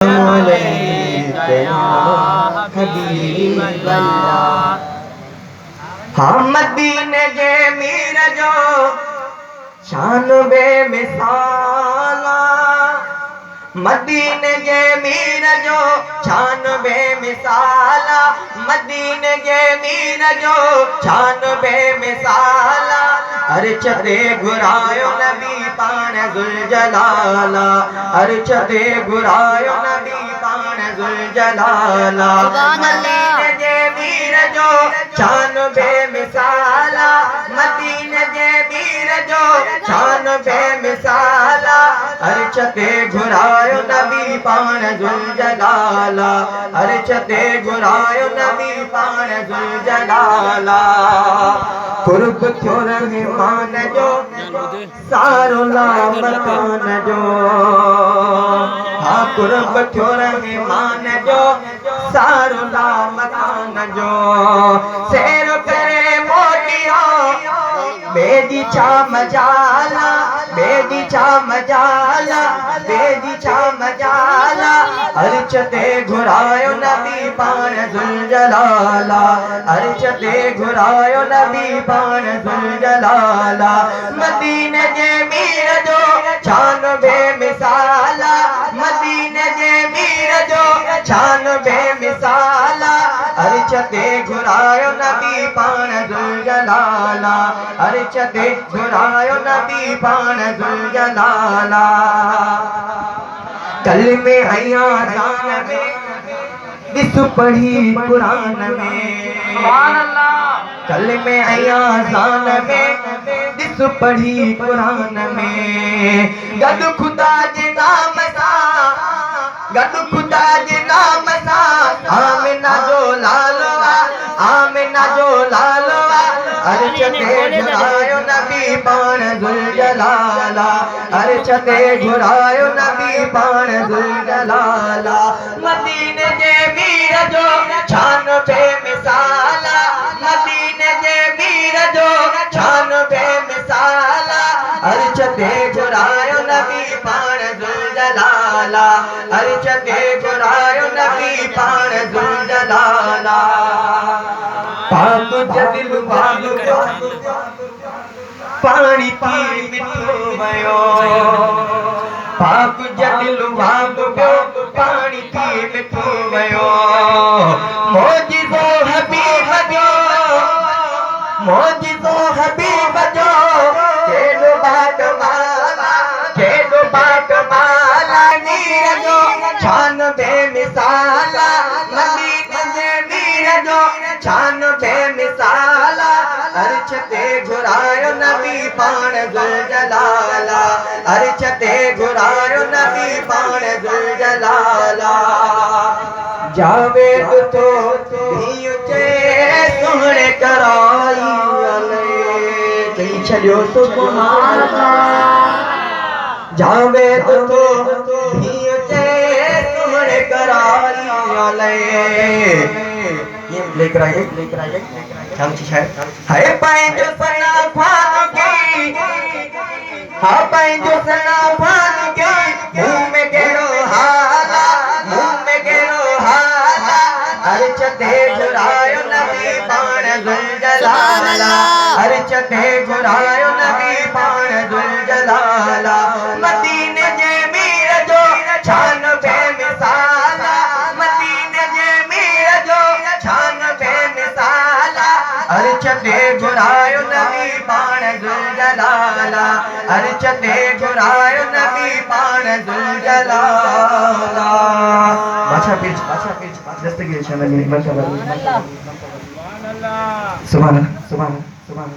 मदीने जे मीर जो शान बेमिसाला, मदीने जे मीर जो शान बेमिसाला, मदीने जे मीर जो शान बेमिसाला। अर्श ते घुरायो नबी पाण ज़ुल जलाला, अर्श ते घुरायो नबी पाण ज़ुल जलाला। मदीने जे मीर जो शान बेमिसाला, मदीने जे मीर जो शान बेमिसाला। अर्श ते घुरायो नबी पाण ज़ुल जलाला, अर्श ते घुरायो नबी पाण ज़ुल जलाला। कुर्ब थियो रहमान जो सारो लामकान जो, हाँ कुर्ब थियो रहमान जो सारो लामकान जो। सैर करे मोटियो बेदी छा मजाला, बेदी छा मजाला, बेदी छा मजाला। अर्श ते घुरायो नबी पाण ज़ुल जलाला, अर्श ते घुरायो नबी पाण ज़ुल जलाला। मदीने जे मीर जो शान बेमिसाला, मदीने जे मीर जो शान बेमिसाला। अर्श ते घुरायो नबी पाण ज़ुल जलाला, अर्श ते घुरायो नबी पाण ज़ुल जलाला। कलमे हया ज़ान में दिस पढ़ी कुरान में, कलमे हया ज़ान में दिस पढ़ी कुरान में। गद खुदा जे नाम सां, गद खुदा जे नाम सां आमिना जो लालवा, आमिना जो लालवा। अर्श ते घुरायो नबी पाण ज़ुल जलाला, अर्श ते घुरायो नबी पाण ज़ुल जलाला। मदीने जे मीर जो शान बेमिसाला, मदीने जे मीर जो शान बेमिसाला। अर्श ते घुरायो नबी पाण ज़ुल जलाला, अर्श ते घुरायो नबी पाण ज़ुल जलाला। पाक जदिल वांगु पाणी थी मिठो वयो, पाक जदिल वांगु पाणी थी मिठो वयो। मौजिज़ो हबीब जो, मौजिज़ो हबीब जो केॾो बाकमाला, केॾो बाकमाला। मीर जो शान बेमिसाला, मदीने जे मीर जो शान बेमिसाला। अर्श ते घुरायो नबी पाण ज़ुल जलाला, अर्श ते घुरायो नबी पाण ज़ुल जलाला। जावेद तो धीउ चए सुहिणे कराई हले, चई छॾियो सुभान अल्लाह। जावेद तो धीउ चए सुहिणे कराई हले। ये लेकर आइए, लेकर आइए। हम है पंहिंजो सना ख़्वान के, हाँ पंहिंजो सना ख़्वान के। मुंह में कहिड़ो हाला, मुंह में कहिड़ो हाला। अर्श ते घुरायो नबी पाण ज़ुल जलाला, अर्श ते घुरायो नबी पाण ज़ुल जलाला। मदीने जे मीर जो शान बेमिसाला, मदीने जे मीर जो शान बेमिसाला। अर्श ते घुरायो नबी पाण ज़ुल जलाला, अर्श ते घुरायो नबी पाण ज़ुल जलाला। बादशाह पीर, बादशाह पीर दस्तगीर शान में सुभान अल्लाह, सुभान अल्लाह, सुभान अल्लाह।